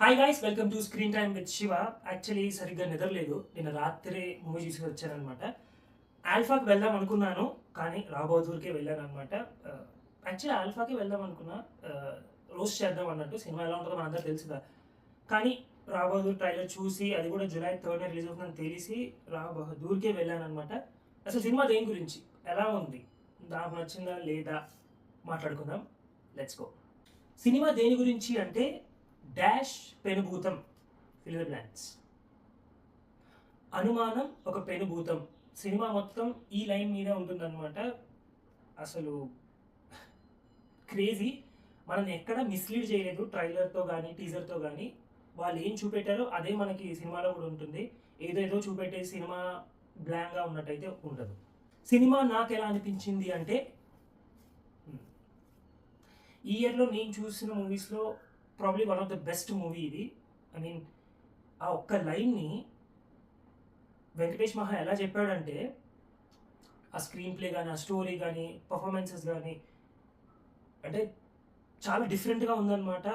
Hi guys, welcome to screen time with Shiva. Actually సరిగ్గా నిద్రలేదు, నిన్న రాత్రి మూవీ చూసి వచ్చానమాట. ఆల్ఫాకి వెళ్దాం అనుకున్నాను, కానీ రాబోదూర్కే వెళ్ళాను అనమాట. యాక్చువల్లీ ఆల్ఫాకి వెళ్దాం అనుకున్నా, రోస్ట్ చేద్దాం అన్నట్టు. సినిమా ఎలా ఉంటుందో మనందరూ తెలుసుగా. కానీ రాబోదూర్ ట్రైలర్ చూసి, అది కూడా జూలై 3 రిలీజ్ అవుతుందని తెలిసి రాబోదూర్కే వెళ్ళాను అనమాట. అసలు సినిమా దేని గురించి, ఎలా ఉంది, నాకు నచ్చిందా లేదా మాట్లాడుకుందాం. Let's go. సినిమా దేని గురించి అంటే డాష్ పెనుభూతం, ఫిల్ ద బ్లాంక్స్. అనుమానం ఒక పెనుభూతం. సినిమా మొత్తం ఈ లైన్ మీద ఉంటుందన్నమాట. అసలు క్రేజీ. మనల్ని ఎక్కడ మిస్లీడ్ చేయలేదు ట్రైలర్తో కానీ టీజర్తో కానీ. వాళ్ళు ఏం చూపెట్టారో అదే మనకి సినిమాలో కూడా ఉంటుంది. ఏదేదో చూపెట్టే సినిమా బ్లాంక్గా ఉన్నట్టయితే ఉండదు. సినిమా నాకు ఎలా అనిపించింది అంటే, ఈ ఇయర్లో నేను చూసిన మూవీస్లో probably one of the best movie ఇది. ఐ మీన్, ఆ ఒక్క లైన్ని వెంకటేష్ మహా ఎలా చెప్పాడంటే, ఆ స్క్రీన్ ప్లే కానీ, ఆ స్టోరీ కానీ, పర్ఫార్మెన్సెస్ కానీ, అంటే చాలా డిఫరెంట్గా ఉందన్నమాట.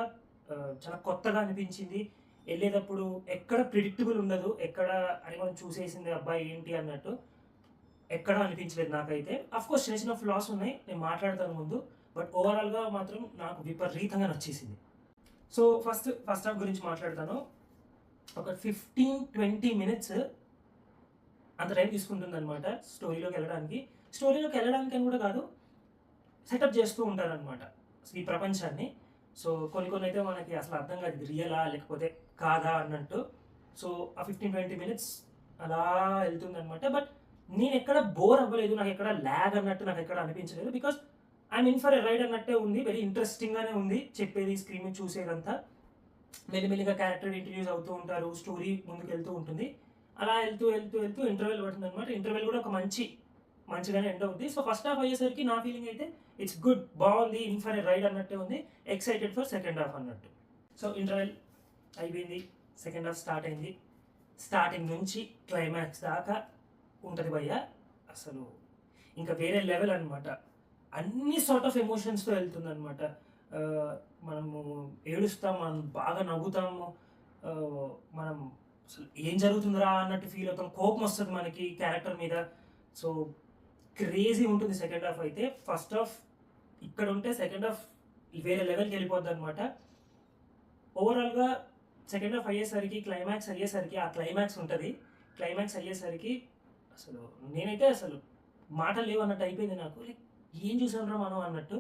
చాలా కొత్తగా అనిపించింది. వెళ్ళేటప్పుడు ఎక్కడ ప్రిడిక్టబుల్ ఉండదు, ఎక్కడ అని మనం చూసేసింది అబ్బాయి ఏంటి అన్నట్టు ఎక్కడ అనిపించలేదు నాకైతే. అఫ్కోర్స్ చిన్న చిన్న ఫ్లాస్ ఉన్నాయి, నేను మాట్లాడతాను ముందు. బట్ ఓవరాల్గా మాత్రం నాకు విపరీతంగా నచ్చేసింది. సో ఫస్ట్ హాఫ్ గురించి మాట్లాడతాను. ఒక 15-20 మినిట్స్ అంత టైం తీసుకుంటుంది అనమాట స్టోరీలోకి వెళ్ళడానికి అని కూడా కాదు, సెటప్ చేస్తూ ఉంటారనమాట ఈ ప్రపంచాన్ని. సో కొన్ని అయితే మనకి అసలు అర్థం కాదు, ఇది రియలా లేకపోతే కాదా అన్నట్టు. సో ఆ 15-20 మినిట్స్ అలా వెళ్తుంది అనమాట. బట్ నేను ఎక్కడ బోర్ అవ్వలేదు, నాకు ఎక్కడ ల్యాగ్ అన్నట్టు నాకు ఎక్కడ అనిపించలేదు. Because I'm in for a ride అన్నట్టే ఉంది. వెరీ ఇంట్రెస్టింగ్గానే ఉంది చెప్పేది, స్క్రీన్ మీద చూసేదంతా. మెల్లిమెల్లిగా క్యారెక్టర్ ఇంట్రడ్యూస్ అవుతూ ఉంటారు, స్టోరీ ముందుకు వెళ్తూ ఉంటుంది. అలా వెళ్తూ ఇంటర్వెల్ పడుతుంది అనమాట. ఇంటర్వెల్ కూడా ఒక మంచిగానే ఎండ్ అవుతుంది. సో ఫస్ట్ హాఫ్ అయ్యేసరికి నా ఫీలింగ్ అయితే ఇట్స్ గుడ్, బాగుంది, ఇన్ ఫర్ ఎ రైడ్ అన్నట్టే ఉంది. ఎక్సైటెడ్ ఫర్ సెకండ్ హాఫ్ అన్నట్టు. సో ఇంటర్వెల్ అయిపోయింది, సెకండ్ హాఫ్ స్టార్ట్ అయింది. స్టార్టింగ్ నుంచి క్లైమాక్స్ దాకా ఉంటుంది భయ్య. అసలు ఇంకా వేరే లెవెల్ అనమాట. అన్ని సార్ట్ ఆఫ్ ఎమోషన్స్తో వెళ్తుంది అనమాట. మనము ఏడుస్తాం, మనం బాగా నవ్వుతాము, మనం అసలు ఏం జరుగుతుందిరా అన్నట్టు ఫీల్ అవుతాం, కోపం వస్తుంది మనకి క్యారెక్టర్ మీద. సో క్రేజీ ఉంటుంది సెకండ్ హాఫ్ అయితే. ఫస్ట్ హాఫ్ ఇక్కడ ఉంటే సెకండ్ హాఫ్ వేరే లెవెల్కి వెళ్ళిపోద్ది అనమాట. ఓవరాల్గా సెకండ్ హాఫ్ అయ్యేసరికి, క్లైమాక్స్ అయ్యేసరికి, ఆ క్లైమాక్స్ ఉంటుంది. క్లైమాక్స్ అయ్యేసరికి అసలు నేనైతే అసలు మాటలు లేవు అన్నట్టు అయిపోయింది నాకు. లైక్ ఏం చూసాంరా మనం అన్నట్టు.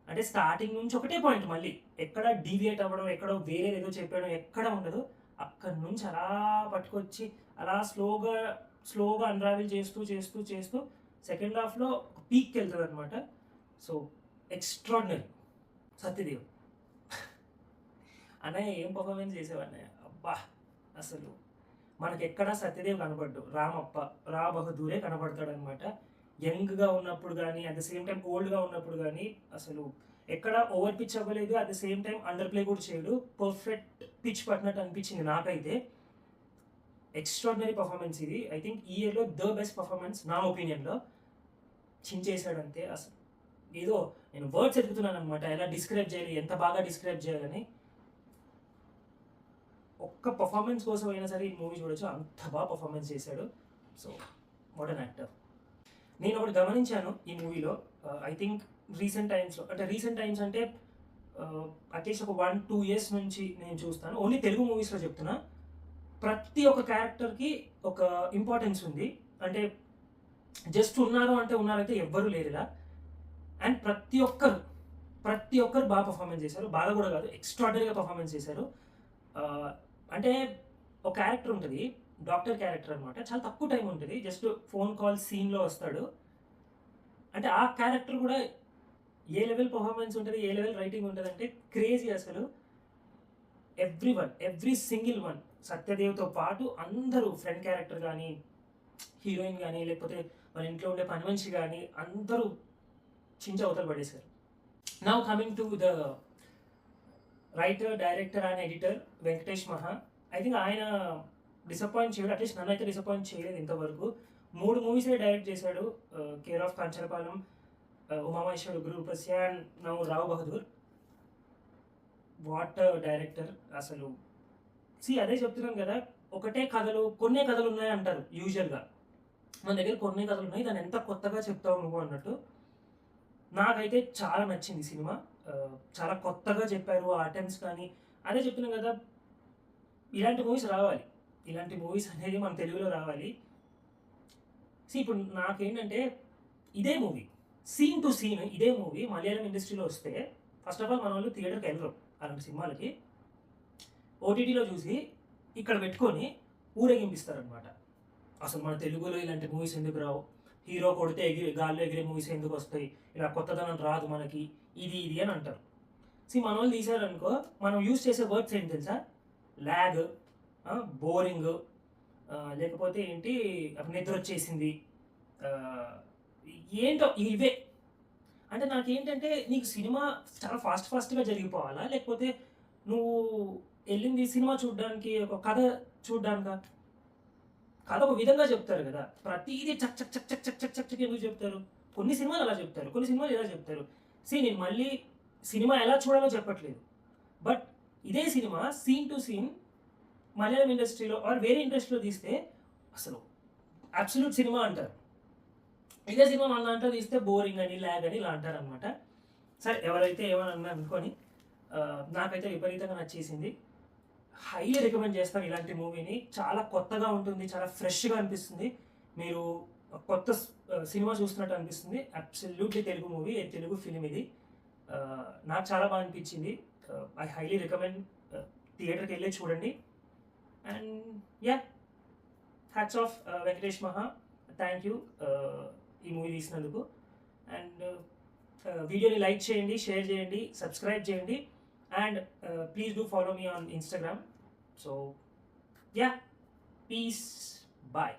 అంటే స్టార్టింగ్ నుంచి ఒకటే పాయింట్, మళ్ళీ ఎక్కడ డీవియేట్ అవ్వడం, ఎక్కడో వేరే ఏదో చెప్పడం ఎక్కడ ఉండదు. అక్కడి నుంచి అలా పట్టుకొచ్చి అలా స్లోగా అన్రావిల్ చేస్తూ సెకండ్ హాఫ్లో ఒక పీక్కి వెళ్తుంది అనమాట. So extraordinary. సత్యదేవ్ అన్నయ్య ఏం పర్ఫార్మెన్స్ చేసేవాడినయ్య, అబ్బా. అసలు మనకి ఎక్కడా సత్యదేవ్ కనబడ్డు, రా బహదూరే కనబడతాడు అనమాట. యంగ్గా ఉన్నప్పుడు కానీ, అట్ ద సేమ్ టైం ఓల్డ్గా ఉన్నప్పుడు కానీ అసలు ఎక్కడ ఓవర్ పిచ్ అవ్వలేదు, at the same time under play కూడా చేయడు. పర్ఫెక్ట్ పిచ్ పట్టినట్టు అనిపించింది నాకైతే. ఎక్స్ట్రాడినరీ పర్ఫార్మెన్స్ ఇది. ఐ థింక్ ఈ ఇయర్లో ద బెస్ట్ పర్ఫార్మెన్స్ నా ఒపీనియన్లో. చించేశాడంతే. అసలు ఏదో నేను వర్డ్స్ ఎదుగుతున్నాను అనమాట, ఎలా డిస్క్రైబ్ చేయాలి, ఎంత బాగా డిస్క్రైబ్ చేయాలని. ఒక్క పర్ఫార్మెన్స్ కోసం అయినా సరే ఈ మూవీ చూడొచ్చు, అంత బాగా పర్ఫార్మెన్స్ చేశాడు. So what an actor. నేను ఒకటి గమనించాను ఈ మూవీలో. ఐ థింక్ రీసెంట్ టైమ్స్ అంటే అట్లీస్ట్ ఒక 1-2 ఇయర్స్ నుంచి నేను చూస్తాను, ఓన్లీ తెలుగు మూవీస్లో చెప్తున్నా. ప్రతి ఒక్క క్యారెక్టర్కి ఒక ఇంపార్టెన్స్ ఉంది. అంటే జస్ట్ ఉన్నారైతే ఎవ్వరూ లేరులా. అండ్ ప్రతి ఒక్కరు బాగా పర్ఫార్మెన్స్ చేశారు. బాగా కూడా కాదు, ఎక్స్ట్రాడనరీగా పర్ఫార్మెన్స్ చేశారు. అంటే ఒక క్యారెక్టర్ ఉంటుంది, డాక్టర్ క్యారెక్టర్ అనమాట. చాలా తక్కువ టైం ఉంటుంది, జస్ట్ ఫోన్ కాల్ సీన్లో వస్తాడు. అంటే ఆ క్యారెక్టర్ కూడా ఏ లెవెల్ పర్ఫార్మెన్స్ ఉంటుంది, ఏ లెవెల్ రైటింగ్ ఉంటుంది అంటే క్రేజీ అసలు. ఎవ్రీ సింగిల్ వన్, సత్యదేవ్తో పాటు అందరూ, ఫ్రెండ్ క్యారెక్టర్ కానీ, హీరోయిన్ కానీ, లేకపోతే వాళ్ళ ఇంట్లో ఉండే పని మనిషి కానీ, అందరూ చించ అవతలు పడేశారు. Now coming to the writer, director and editor Venkatesh Maha. I think ఆయన డిసప్పాయింట్ చేయడు, అట్లీస్ట్ నన్ను అయితే డిసప్పాయింట్ చేయలేదు ఇంతవరకు. 3 మూవీసే డైరెక్ట్ చేశాడు, కేర్ ఆఫ్ కంచరపాలెం, ఉమామహేశ్వర Guruprasad, now Rao Bahadur. What director. అసలు అదే చెప్తున్నాను కదా, ఒకటే కథలు కొన్నే కథలు ఉన్నాయి అంటారు యూజువల్గా. మన దగ్గర కొన్నే కథలు ఉన్నాయి, దాన్ని ఎంత కొత్తగా చెప్తావు నువ్వు అన్నట్టు. నాకైతే చాలా నచ్చింది సినిమా. చాలా కొత్తగా చెప్పారు ఆ అటెంప్ట్స్ కానీ. అదే చెప్తున్నాను కదా, ఇలాంటి మూవీస్ రావాలి. ఇలాంటి మూవీస్ అనేది మన తెలుగులో రావాలి. ఇప్పుడు నాకేంటంటే ఇదే మూవీ సీన్ టు సీన్ ఇదే మూవీ మలయాళం ఇండస్ట్రీలో వస్తే ఫస్ట్ ఆఫ్ ఆల్ మన వాళ్ళు థియేటర్కి వెళ్ళరు అలాంటి సినిమాలకి. ఓటీటీలో చూసి ఇక్కడ పెట్టుకొని ఊరేగింపిస్తారనమాట. అసలు మన తెలుగులో ఇలాంటి మూవీస్ ఎందుకు రావు, హీరో కొడితే గాల్లో ఎగిరే మూవీస్ ఎందుకు వస్తాయి, ఇలా కొత్తదనం రాదు మనకి, ఇది అని అంటారు. మన వాళ్ళు తీసారనుకో, మనం యూజ్ చేసే వర్డ్స్ ఏంటి తెలుసా? ల్యాగ్, బోరింగ్, లేకపోతే ఏంటి నిద్ర వచ్చేసింది, ఏంటో ఇవే. అంటే నాకేంటంటే నీకు సినిమా చాలా ఫాస్ట్గా జరిగిపోవాలా, లేకపోతే నువ్వు వెళ్ళింది సినిమా చూడడానికి ఒక కథ చూడడానికా? కథ ఒక విధంగా చెప్తారు కదా, ప్రతిదీ చక్ చక్ చక్ చక్ చక్ చక్ చక్ చక్ ఎందుకు చెప్తారు? కొన్ని సినిమాలు అలా చెప్తారు, కొన్ని సినిమాలు ఎలా చెప్తారు. నేను మళ్ళీ సినిమా ఎలా చూడాలో చెప్పట్లేదు, బట్ ఇదే సినిమా సీన్ టు సీన్ మలయాళం ఇండస్ట్రీలో ఆర్ వేరే ఇండస్ట్రీలో తీస్తే అసలు అబ్సల్యూట్ సినిమా అంటారు. ఇదే సినిమా మన దాంట్లో తీస్తే బోరింగ్ అని, ల్యాగ్ అని ఇలా అంటారు అనమాట. సరే, ఎవరైతే ఏమన్నా అనుకొని, నాకైతే విపరీతంగా నచ్చేసింది. హైలీ రికమెండ్ చేస్తాను ఇలాంటి మూవీని. చాలా కొత్తగా ఉంటుంది, చాలా ఫ్రెష్గా అనిపిస్తుంది. మీరు కొత్త సినిమా చూస్తున్నట్టు అనిపిస్తుంది. Absolutely Telugu movie, Telugu film ఇది. నాకు చాలా బాగా అనిపించింది. ఐ హైలీ రికమెండ్, థియేటర్కి వెళ్ళి చూడండి. అండ్ హ్యాట్స్ ఆఫ్ వెంకటేష్ మహా, థ్యాంక్ యూ ఈ మూవీ తీసినందుకు. అండ్ వీడియోని లైక్ చేయండి, షేర్ చేయండి, సబ్స్క్రైబ్ చేయండి. And please do follow me on Instagram. So, peace. Bye.